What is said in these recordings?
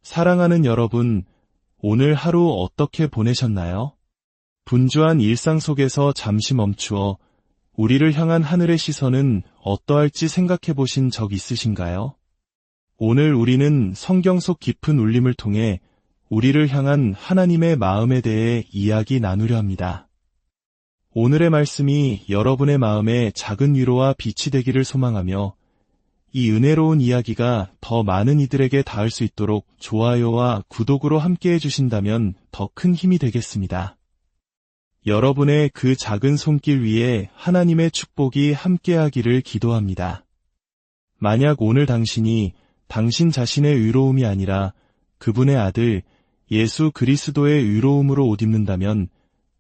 사랑하는 여러분, 오늘 하루 어떻게 보내셨나요? 분주한 일상 속에서 잠시 멈추어 우리를 향한 하늘의 시선은 어떠할지 생각해 보신 적 있으신가요? 오늘 우리는 성경 속 깊은 울림을 통해 우리를 향한 하나님의 마음에 대해 이야기 나누려 합니다. 오늘의 말씀이 여러분의 마음에 작은 위로와 빛이 되기를 소망하며 이 은혜로운 이야기가 더 많은 이들에게 닿을 수 있도록 좋아요와 구독으로 함께해 주신다면 더 큰 힘이 되겠습니다. 여러분의 그 작은 손길 위에 하나님의 축복이 함께하기를 기도합니다. 만약 오늘 당신이 당신 자신의 의로움이 아니라 그분의 아들 예수 그리스도의 의로움으로 옷 입는다면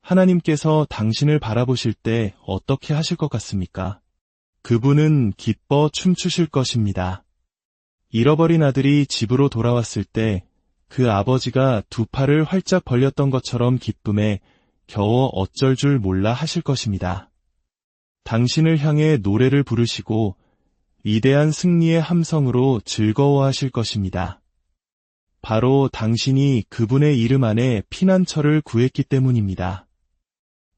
하나님께서 당신을 바라보실 때 어떻게 하실 것 같습니까? 그분은 기뻐 춤추실 것입니다. 잃어버린 아들이 집으로 돌아왔을 때 그 아버지가 두 팔을 활짝 벌렸던 것처럼 기쁨에 겨워 어쩔 줄 몰라 하실 것입니다. 당신을 향해 노래를 부르시고 위대한 승리의 함성으로 즐거워하실 것입니다. 바로 당신이 그분의 이름 안에 피난처를 구했기 때문입니다.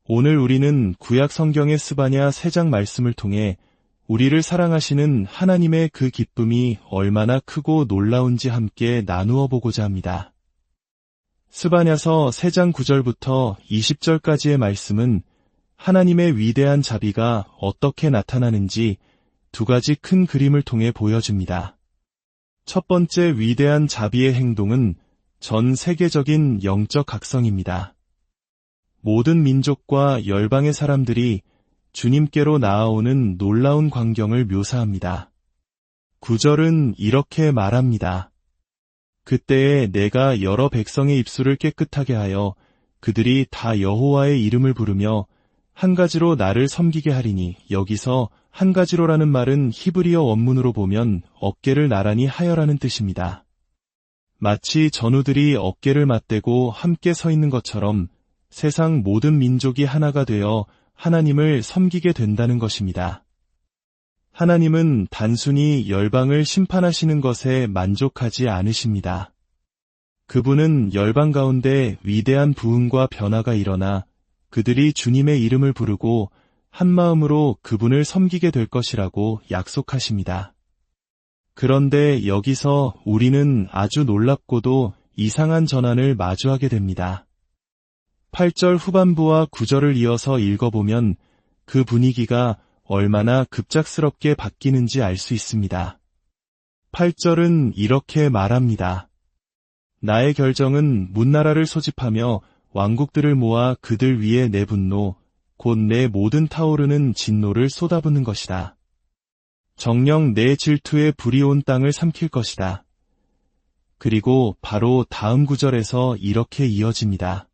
오늘 우리는 구약 성경의 스바냐 3장 말씀을 통해 우리를 사랑하시는 하나님의 그 기쁨이 얼마나 크고 놀라운지 함께 나누어 보고자 합니다. 스바냐서 3장 9절부터 20절까지의 말씀은 하나님의 위대한 자비가 어떻게 나타나는지 두 가지 큰 그림을 통해 보여줍니다. 첫 번째 위대한 자비의 행동은 전 세계적인 영적 각성입니다. 모든 민족과 열방의 사람들이 주님께로 나아오는 놀라운 광경을 묘사합니다. 9절은 이렇게 말합니다. 그때에 내가 여러 백성의 입술을 깨끗하게 하여 그들이 다 여호와의 이름을 부르며 한 가지로 나를 섬기게 하리니, 여기서 한 가지로라는 말은 히브리어 원문으로 보면 어깨를 나란히 하여라는 뜻입니다. 마치 전우들이 어깨를 맞대고 함께 서 있는 것처럼 세상 모든 민족이 하나가 되어 하나님을 섬기게 된다는 것입니다. 하나님은 단순히 열방을 심판하시는 것에 만족하지 않으십니다. 그분은 열방 가운데 위대한 부흥과 변화가 일어나 그들이 주님의 이름을 부르고 한 마음으로 그분을 섬기게 될 것이라고 약속하십니다. 그런데 여기서 우리는 아주 놀랍고도 이상한 전환을 마주하게 됩니다. 8절 후반부와 9절을 이어서 읽어보면 그 분위기가 얼마나 급작스럽게 바뀌는지 알 수 있습니다. 8절은 이렇게 말합니다. 나의 결정은 문나라를 소집하며 왕국들을 모아 그들 위에 내 분노, 곧 내 모든 타오르는 진노를 쏟아붓는 것이다. 정녕 내 질투에 불이 온 땅을 삼킬 것이다. 그리고 바로 다음 구절에서 이렇게 이어집니다.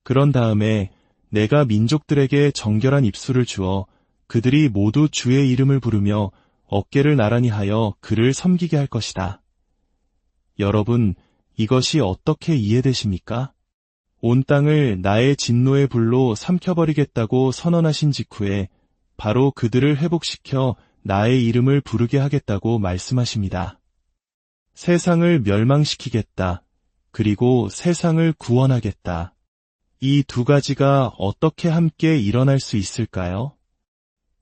그런 다음에 내가 민족들에게 정결한 입술을 주어 그들이 모두 주의 이름을 부르며 어깨를 나란히 하여 그를 섬기게 할 것이다. 여러분, 이것이 어떻게 이해되십니까? 온 땅을 나의 진노의 불로 삼켜버리겠다고 선언하신 직후에 바로 그들을 회복시켜 나의 이름을 부르게 하겠다고 말씀하십니다. 세상을 멸망시키겠다. 그리고 세상을 구원하겠다. 이 두 가지가 어떻게 함께 일어날 수 있을까요?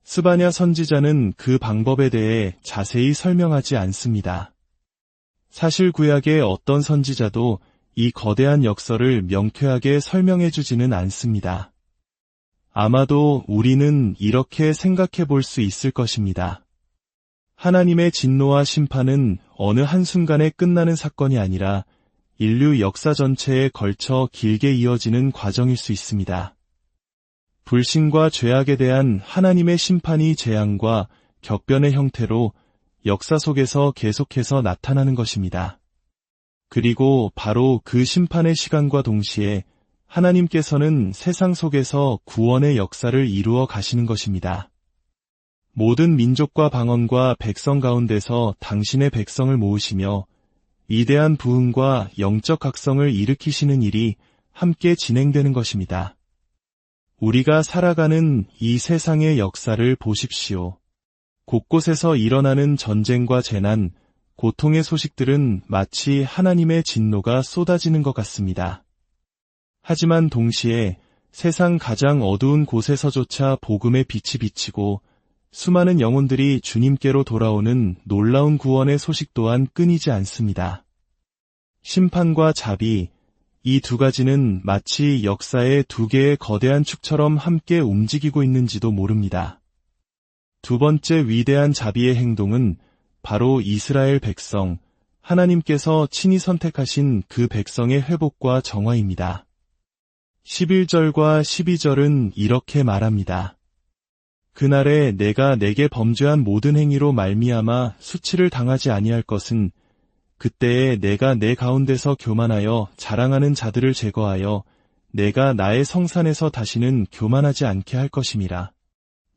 스바냐 선지자는 그 방법에 대해 자세히 설명하지 않습니다. 사실 구약의 어떤 선지자도 이 거대한 역설을 명쾌하게 설명해주지는 않습니다. 아마도 우리는 이렇게 생각해 볼 수 있을 것입니다. 하나님의 진노와 심판은 어느 한순간에 끝나는 사건이 아니라 인류 역사 전체에 걸쳐 길게 이어지는 과정일 수 있습니다. 불신과 죄악에 대한 하나님의 심판이 재앙과 격변의 형태로 역사 속에서 계속해서 나타나는 것입니다. 그리고 바로 그 심판의 시간과 동시에 하나님께서는 세상 속에서 구원의 역사를 이루어 가시는 것입니다. 모든 민족과 방언과 백성 가운데서 당신의 백성을 모으시며 위대한 부흥과 영적 각성을 일으키시는 일이 함께 진행되는 것입니다. 우리가 살아가는 이 세상의 역사를 보십시오. 곳곳에서 일어나는 전쟁과 재난, 고통의 소식들은 마치 하나님의 진노가 쏟아지는 것 같습니다. 하지만 동시에 세상 가장 어두운 곳에서조차 복음의 빛이 비치고 수많은 영혼들이 주님께로 돌아오는 놀라운 구원의 소식 또한 끊이지 않습니다. 심판과 자비, 이 두 가지는 마치 역사의 두 개의 거대한 축처럼 함께 움직이고 있는지도 모릅니다. 두 번째 위대한 자비의 행동은 바로 이스라엘 백성, 하나님께서 친히 선택하신 그 백성의 회복과 정화입니다. 11절과 12절은 이렇게 말합니다. 그날에 내가 내게 범죄한 모든 행위로 말미암아 수치를 당하지 아니할 것은 그때에 내가 내 가운데서 교만하여 자랑하는 자들을 제거하여 내가 나의 성산에서 다시는 교만하지 않게 할 것임이라.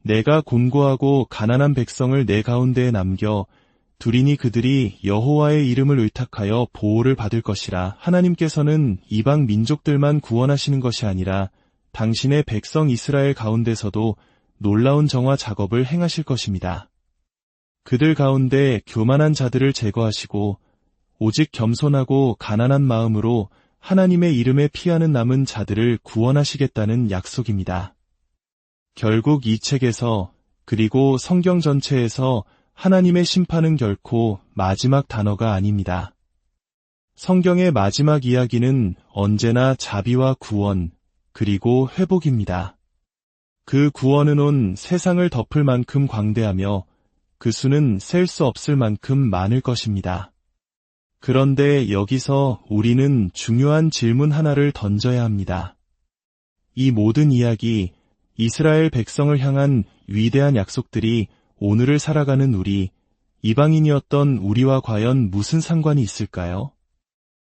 내가 곤고하고 가난한 백성을 내 가운데에 남겨 두리니 그들이 여호와의 이름을 의탁하여 보호를 받을 것이라. 하나님께서는 이방 민족들만 구원하시는 것이 아니라 당신의 백성 이스라엘 가운데서도 놀라운 정화 작업을 행하실 것입니다. 그들 가운데 교만한 자들을 제거하시고 오직 겸손하고 가난한 마음으로 하나님의 이름에 피하는 남은 자들을 구원하시겠다는 약속입니다. 결국 이 책에서 그리고 성경 전체에서 하나님의 심판은 결코 마지막 단어가 아닙니다. 성경의 마지막 이야기는 언제나 자비와 구원, 그리고 회복입니다. 그 구원은 온 세상을 덮을 만큼 광대하며 그 수는 셀 수 없을 만큼 많을 것입니다. 그런데 여기서 우리는 중요한 질문 하나를 던져야 합니다. 이 모든 이야기, 이스라엘 백성을 향한 위대한 약속들이 오늘을 살아가는 우리, 이방인이었던 우리와 과연 무슨 상관이 있을까요?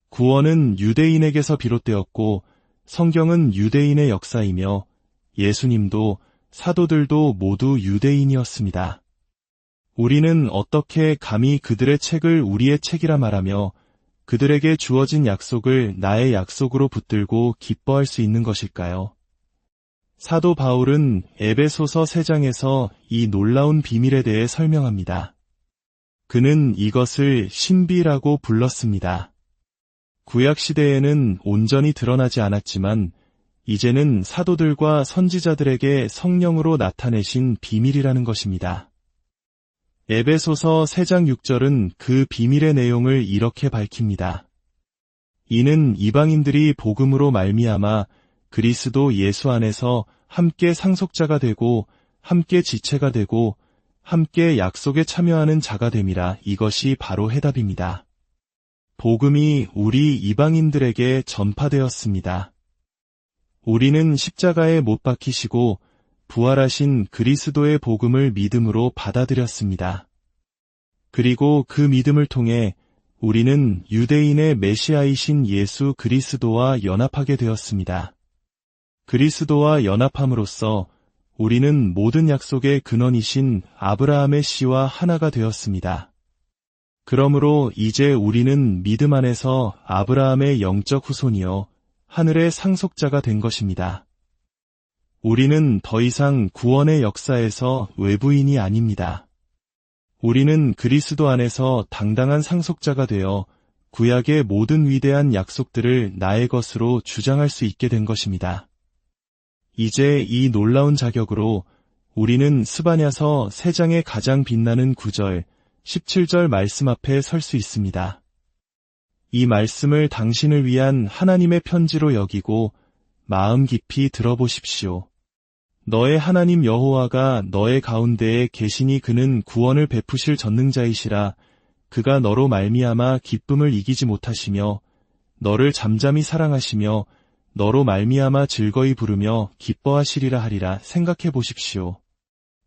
구원은 유대인에게서 비롯되었고 성경은 유대인의 역사이며 예수님도 사도들도 모두 유대인이었습니다. 우리는 어떻게 감히 그들의 책을 우리의 책이라 말하며 그들에게 주어진 약속을 나의 약속으로 붙들고 기뻐할 수 있는 것일까요? 사도 바울은 에베소서 3장에서 이 놀라운 비밀에 대해 설명합니다. 그는 이것을 신비라고 불렀습니다. 구약시대에는 온전히 드러나지 않았지만 이제는 사도들과 선지자들에게 성령으로 나타내신 비밀이라는 것입니다. 에베소서 3장 6절은 그 비밀의 내용을 이렇게 밝힙니다. 이는 이방인들이 복음으로 말미암아 그리스도 예수 안에서 함께 상속자가 되고 함께 지체가 되고 함께 약속에 참여하는 자가 됨이라. 이것이 바로 해답입니다. 복음이 우리 이방인들에게 전파되었습니다. 우리는 십자가에 못 박히시고 부활하신 그리스도의 복음을 믿음으로 받아들였습니다. 그리고 그 믿음을 통해 우리는 유대인의 메시아이신 예수 그리스도와 연합하게 되었습니다. 그리스도와 연합함으로써 우리는 모든 약속의 근원이신 아브라함의 씨와 하나가 되었습니다. 그러므로 이제 우리는 믿음 안에서 아브라함의 영적 후손이요 하늘의 상속자가 된 것입니다. 우리는 더 이상 구원의 역사에서 외부인이 아닙니다. 우리는 그리스도 안에서 당당한 상속자가 되어 구약의 모든 위대한 약속들을 나의 것으로 주장할 수 있게 된 것입니다. 이제 이 놀라운 자격으로 우리는 스바냐서 3장의 가장 빛나는 9절, 17절 말씀 앞에 설 수 있습니다. 이 말씀을 당신을 위한 하나님의 편지로 여기고 마음 깊이 들어보십시오. 너의 하나님 여호와가 너의 가운데에 계시니 그는 구원을 베푸실 전능자이시라. 그가 너로 말미암아 기쁨을 이기지 못하시며 너를 잠잠히 사랑하시며 너로 말미암아 즐거이 부르며 기뻐하시리라 하리라. 생각해 보십시오.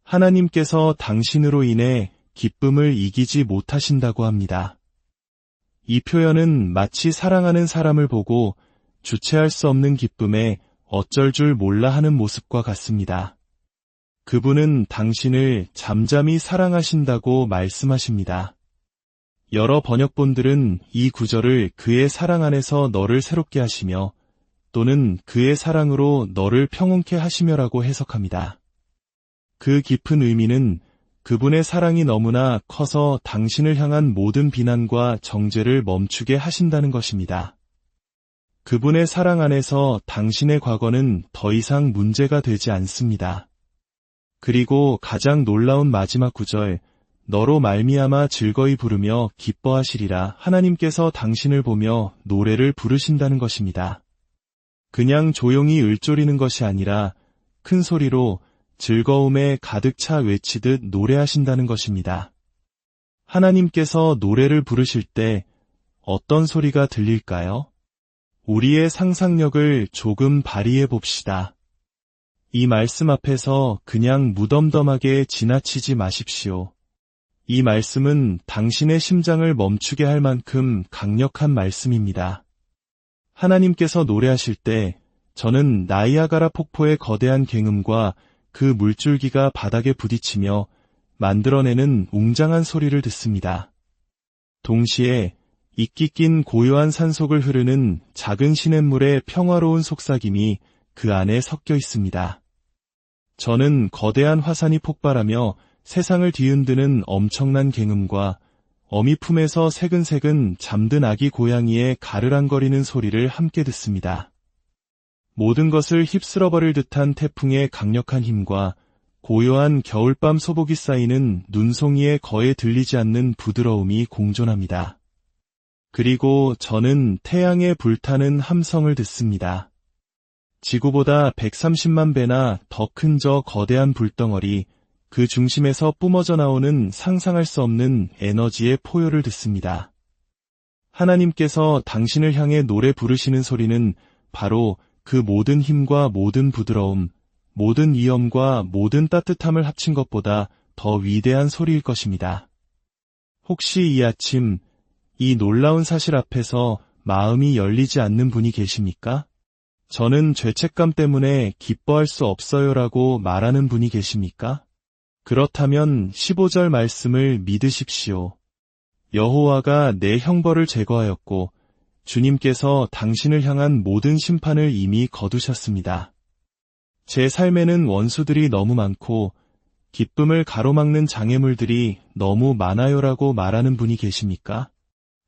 하나님께서 당신으로 인해 기쁨을 이기지 못하신다고 합니다. 이 표현은 마치 사랑하는 사람을 보고 주체할 수 없는 기쁨에 어쩔 줄 몰라 하는 모습과 같습니다. 그분은 당신을 잠잠히 사랑하신다고 말씀하십니다. 여러 번역본들은 이 구절을 그의 사랑 안에서 너를 새롭게 하시며 또는 그의 사랑으로 너를 평온케 하시며라고 해석합니다. 그 깊은 의미는 그분의 사랑이 너무나 커서 당신을 향한 모든 비난과 정죄를 멈추게 하신다는 것입니다. 그분의 사랑 안에서 당신의 과거는 더 이상 문제가 되지 않습니다. 그리고 가장 놀라운 마지막 구절, 너로 말미암아 즐거이 부르며 기뻐하시리라. 하나님께서 당신을 보며 노래를 부르신다는 것입니다. 그냥 조용히 을조리는 것이 아니라 큰 소리로 즐거움에 가득 차 외치듯 노래하신다는 것입니다. 하나님께서 노래를 부르실 때 어떤 소리가 들릴까요? 우리의 상상력을 조금 발휘해 봅시다. 이 말씀 앞에서 그냥 무덤덤하게 지나치지 마십시오. 이 말씀은 당신의 심장을 멈추게 할 만큼 강력한 말씀입니다. 하나님께서 노래하실 때 저는 나이아가라 폭포의 거대한 굉음과 그 물줄기가 바닥에 부딪히며 만들어내는 웅장한 소리를 듣습니다. 동시에 이끼 낀 고요한 산속을 흐르는 작은 시냇물의 평화로운 속삭임이 그 안에 섞여 있습니다. 저는 거대한 화산이 폭발하며 세상을 뒤흔드는 엄청난 굉음과 어미 품에서 새근새근 잠든 아기 고양이의 가르랑거리는 소리를 함께 듣습니다. 모든 것을 휩쓸어버릴 듯한 태풍의 강력한 힘과 고요한 겨울밤 소복이 쌓이는 눈송이의 거에 들리지 않는 부드러움이 공존합니다. 그리고 저는 태양의 불타는 함성을 듣습니다. 지구보다 130만 배나 더 큰 저 거대한 불덩어리, 그 중심에서 뿜어져 나오는 상상할 수 없는 에너지의 포효를 듣습니다. 하나님께서 당신을 향해 노래 부르시는 소리는 바로 그 모든 힘과 모든 부드러움, 모든 위엄과 모든 따뜻함을 합친 것보다 더 위대한 소리일 것입니다. 혹시 이 아침 이 놀라운 사실 앞에서 마음이 열리지 않는 분이 계십니까? 저는 죄책감 때문에 기뻐할 수 없어요라고 말하는 분이 계십니까? 그렇다면 15절 말씀을 믿으십시오. 여호와가 내 형벌을 제거하였고 주님께서 당신을 향한 모든 심판을 이미 거두셨습니다. 제 삶에는 원수들이 너무 많고 기쁨을 가로막는 장애물들이 너무 많아요라고 말하는 분이 계십니까?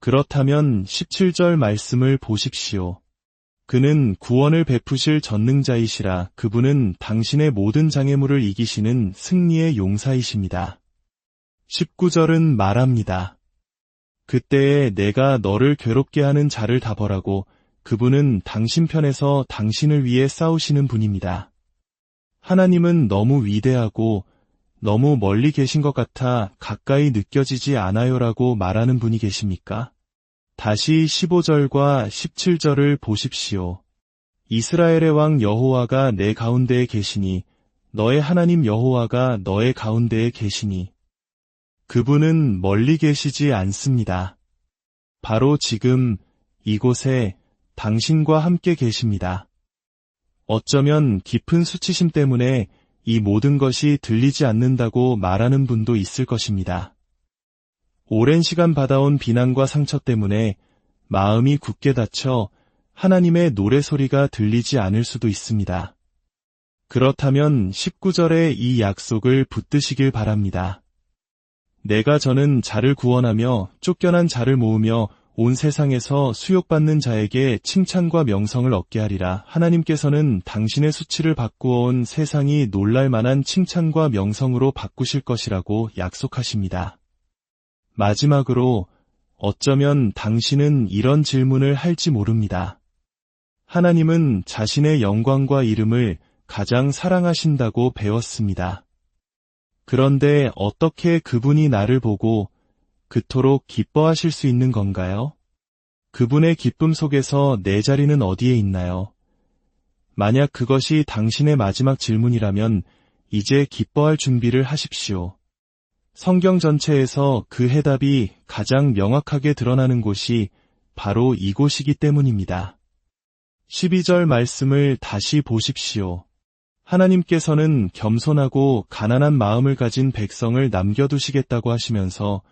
그렇다면 17절 말씀을 보십시오. 그는 구원을 베푸실 전능자이시라. 그분은 당신의 모든 장애물을 이기시는 승리의 용사이십니다. 19절은 말합니다. 그때에 내가 너를 괴롭게 하는 자를 다 벌하고 그분은 당신 편에서 당신을 위해 싸우시는 분입니다. 하나님은 너무 위대하고 너무 멀리 계신 것 같아 가까이 느껴지지 않아요라고 말하는 분이 계십니까? 다시 15절과 17절을 보십시오. 이스라엘의 왕 여호와가 내 가운데에 계시니 너의 하나님 여호와가 너의 가운데에 계시니 그분은 멀리 계시지 않습니다. 바로 지금 이곳에 당신과 함께 계십니다. 어쩌면 깊은 수치심 때문에 이 모든 것이 들리지 않는다고 말하는 분도 있을 것입니다. 오랜 시간 받아온 비난과 상처 때문에 마음이 굳게 닫혀 하나님의 노래소리가 들리지 않을 수도 있습니다. 그렇다면 19절의 이 약속을 붙드시길 바랍니다. 내가 저는 자를 구원하며 쫓겨난 자를 모으며 온 세상에서 수욕받는 자에게 칭찬과 명성을 얻게 하리라. 하나님께서는 당신의 수치를 바꾸어온 세상이 놀랄 만한 칭찬과 명성으로 바꾸실 것이라고 약속하십니다. 마지막으로 어쩌면 당신은 이런 질문을 할지 모릅니다. 하나님은 자신의 영광과 이름을 가장 사랑하신다고 배웠습니다. 그런데 어떻게 그분이 나를 보고 그토록 기뻐하실 수 있는 건가요? 그분의 기쁨 속에서 내 자리는 어디에 있나요? 만약 그것이 당신의 마지막 질문이라면 이제 기뻐할 준비를 하십시오. 성경 전체에서 그 해답이 가장 명확하게 드러나는 곳이 바로 이곳이기 때문입니다. 12절 말씀을 다시 보십시오. 하나님께서는 겸손하고 가난한 마음을 가진 백성을 남겨두시겠다고 하시면서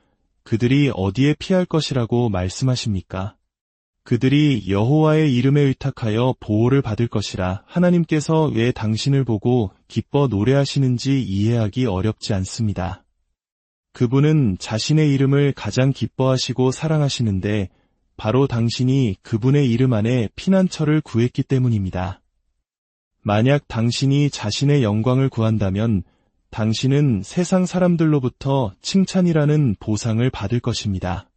그들이 어디에 피할 것이라고 말씀하십니까? 그들이 여호와의 이름에 의탁하여 보호를 받을 것이라. 하나님께서 왜 당신을 보고 기뻐 노래하시는지 이해하기 어렵지 않습니다. 그분은 자신의 이름을 가장 기뻐하시고 사랑하시는데 바로 당신이 그분의 이름 안에 피난처를 구했기 때문입니다. 만약 당신이 자신의 영광을 구한다면 당신은 세상 사람들로부터 칭찬이라는 보상을 받을 것입니다.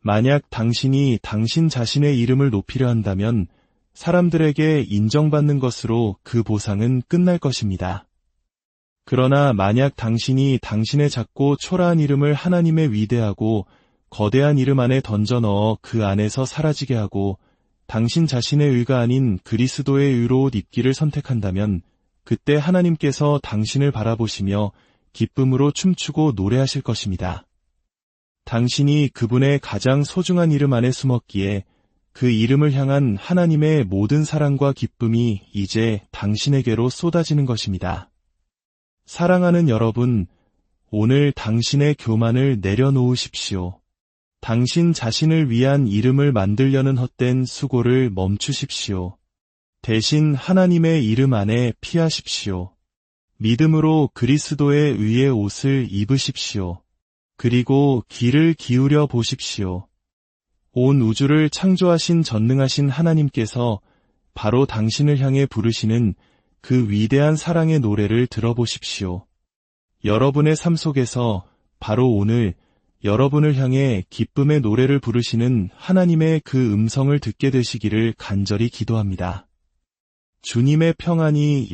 만약 당신이 당신 자신의 이름을 높이려 한다면 사람들에게 인정받는 것으로 그 보상은 끝날 것입니다. 그러나 만약 당신이 당신의 작고 초라한 이름을 하나님의 위대하고 거대한 이름 안에 던져 넣어 그 안에서 사라지게 하고 당신 자신의 의가 아닌 그리스도의 의로 옷 입기를 선택한다면 그때 하나님께서 당신을 바라보시며 기쁨으로 춤추고 노래하실 것입니다. 당신이 그분의 가장 소중한 이름 안에 숨었기에 그 이름을 향한 하나님의 모든 사랑과 기쁨이 이제 당신에게로 쏟아지는 것입니다. 사랑하는 여러분, 오늘 당신의 교만을 내려놓으십시오. 당신 자신을 위한 이름을 만들려는 헛된 수고를 멈추십시오. 대신 하나님의 이름 안에 피하십시오. 믿음으로 그리스도의 의의 옷을 입으십시오. 그리고 귀를 기울여 보십시오. 온 우주를 창조하신 전능하신 하나님께서 바로 당신을 향해 부르시는 그 위대한 사랑의 노래를 들어보십시오. 여러분의 삶 속에서 바로 오늘 여러분을 향해 기쁨의 노래를 부르시는 하나님의 그 음성을 듣게 되시기를 간절히 기도합니다. 주님의 평안이